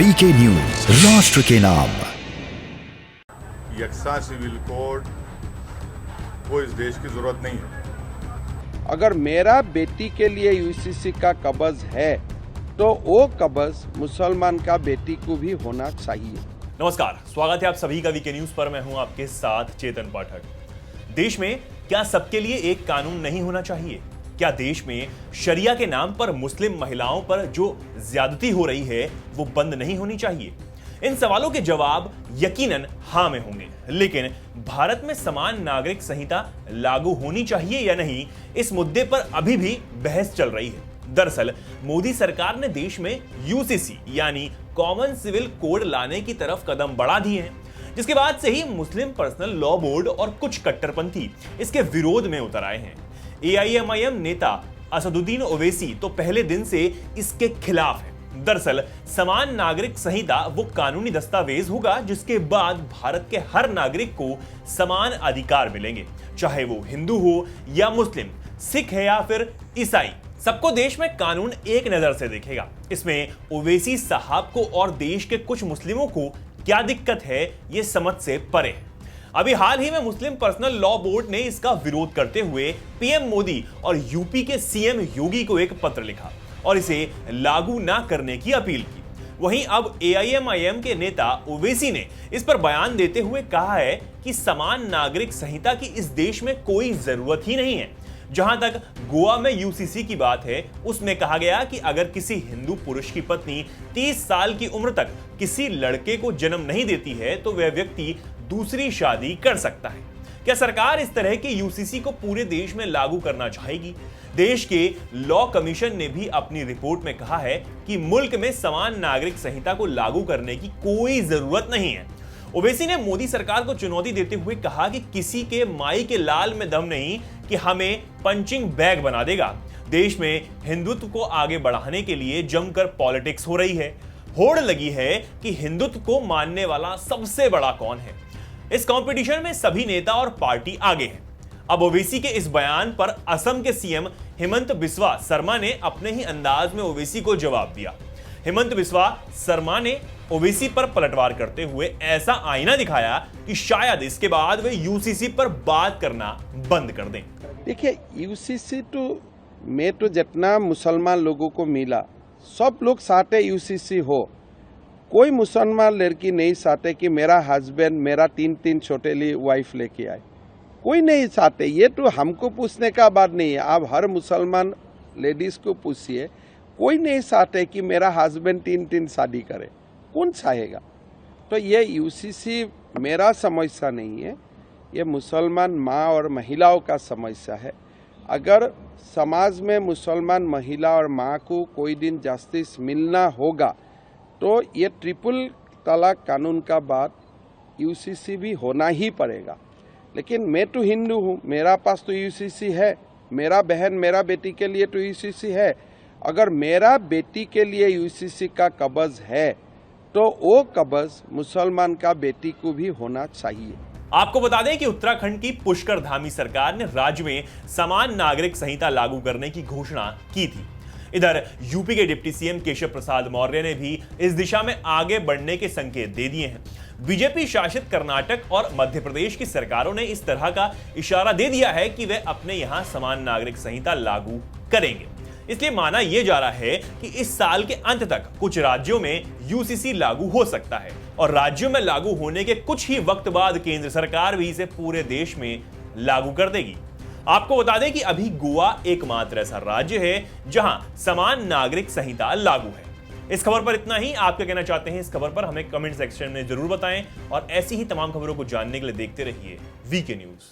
VK news, राष्ट्र के नाम। यकसा सिविल कोड वो इस देश की जरूरत नहीं है। अगर मेरा बेटी के लिए यूसीसी का कब्ज है तो वो कब्ज मुसलमान का बेटी को भी होना चाहिए। नमस्कार, स्वागत है आप सभी का वीके न्यूज पर। मैं हूं आपके साथ चेतन पाठक। देश में क्या सबके लिए एक कानून नहीं होना चाहिए? क्या देश में शरिया के नाम पर मुस्लिम महिलाओं पर जो ज्यादती हो रही है वो बंद नहीं होनी चाहिए? इन सवालों के जवाब यकीनन हां में होंगे, लेकिन भारत में समान नागरिक संहिता लागू होनी चाहिए या नहीं, इस मुद्दे पर अभी भी बहस चल रही है। दरअसल मोदी सरकार ने देश में यूसीसी यानी कॉमन सिविल कोड लाने की तरफ कदम बढ़ा दिए हैं, जिसके बाद से ही मुस्लिम पर्सनल लॉ बोर्ड और कुछ कट्टरपंथी इसके विरोध में उतर आए हैं। एआईएमआईएम नेता असदुद्दीन ओवैसी तो पहले दिन से इसके खिलाफ है। दरअसल समान नागरिक संहिता वो कानूनी दस्तावेज होगा जिसके बाद भारत के हर नागरिक को समान अधिकार मिलेंगे, चाहे वो हिंदू हो या मुस्लिम, सिख है या फिर ईसाई। सबको देश में कानून एक नजर से देखेगा। इसमें ओवैसी साहब को और देश के कुछ मुस्लिमों को क्या दिक्कत है, ये समझ से परे है। अभी हाल ही में मुस्लिम पर्सनल लॉ बोर्ड ने इसका विरोध करते हुए पीएम मोदी और यूपी के सीएम योगी को एक पत्र लिखा और इसे लागू ना करने की अपील की। वहीं अब एआईएमआईएम के नेता ओवैसी ने इस पर बयान देते हुए कहा है कि समान नागरिक संहिता की इस देश में कोई जरूरत ही नहीं है। जहां तक गोवा में यूसीसी की बात है, उसमें कहा गया कि अगर किसी हिंदू पुरुष की पत्नी 30 साल की उम्र तक किसी लड़के को जन्म नहीं देती है तो वह व्यक्ति दूसरी शादी कर सकता है। क्या सरकार इस तरह की यूसीसी को पूरे देश में लागू करना चाहेगी? देश के लॉ कमीशन ने भी अपनी रिपोर्ट में कहा है कि मुल्क में समान नागरिक संहिता को लागू करने की कोई जरूरत नहीं है। ओवैसी ने मोदी सरकार को चुनौती देते हुए कहा कि किसी के माई के लाल में दम नहीं कि हमें पंचिंग बैग बना देगा। देश में हिंदुत्व को आगे बढ़ाने के लिए जमकर पॉलिटिक्स हो रही है। होड़ लगी है कि हिंदुत्व को मानने वाला सबसे बड़ा कौन है। इस कंपटीशन में सभी नेता और पार्टी आगे हैं। अब ओवैसी के इस बयान पर असम के सीएम हेमंत बिस्वा शर्मा ने अपने ही अंदाज में ओवैसी को जवाब दिया। हेमंत बिस्वा शर्मा ने ओवैसी पर पलटवार करते हुए ऐसा आईना दिखाया कि शायद इसके बाद वे यूसीसी पर बात करना बंद कर दें। देखिए, यूसीसी में तो जितना मुसलमान लोगों को मिला, सब लोग चाहते यूसीसी हो। कोई मुसलमान लड़की नहीं चाहते कि मेरा हस्बैंड मेरा 3 छोटे वाइफ लेके आए। कोई नहीं चाहते। ये तो हमको पूछने का बात नहीं है। आप हर मुसलमान लेडीज को पूछिए, कोई नहीं चाहते कि मेरा हस्बैंड 3 शादी करे। कौन चाहेगा? तो ये यूसीसी मेरा समस्या नहीं है, ये मुसलमान माँ और महिलाओं का समस्या है। अगर समाज में मुसलमान महिला और माँ को कोई दिन जस्टिस मिलना होगा तो ये ट्रिपल तलाक कानून का बाद यूसीसी भी होना ही पड़ेगा। लेकिन मैं तो हिंदू हूँ, मेरा पास तो यूसीसी है। मेरा बहन मेरा बेटी के लिए तो यूसीसी है। अगर मेरा बेटी के लिए यूसीसी का कब्ज है तो वो कब्ज मुसलमान का बेटी को भी होना चाहिए। आपको बता दें कि उत्तराखंड की पुष्कर धामी सरकार ने राज्य में समान नागरिक संहिता लागू करने की घोषणा की थी। इधर यूपी के डिप्टी सीएम केशव प्रसाद मौर्य ने भी इस दिशा में आगे बढ़ने के संकेत दे दिए हैं। बीजेपी शासित कर्नाटक और मध्य प्रदेश की सरकारों ने इस तरह का इशारा दे दिया है कि वे अपने यहां समान नागरिक संहिता लागू करेंगे। इसलिए माना यह जा रहा है कि इस साल के अंत तक कुछ राज्यों में यूसीसी लागू हो सकता है और राज्यों में लागू होने के कुछ ही वक्त बाद केंद्र सरकार भी इसे पूरे देश में लागू कर देगी। आपको बता दें कि अभी गोवा एकमात्र ऐसा राज्य है जहां समान नागरिक संहिता लागू है। इस खबर पर इतना ही। आप क्या कहना चाहते हैं इस खबर पर हमें कमेंट सेक्शन में जरूर बताएं और ऐसी ही तमाम खबरों को जानने के लिए देखते रहिए वीके न्यूज।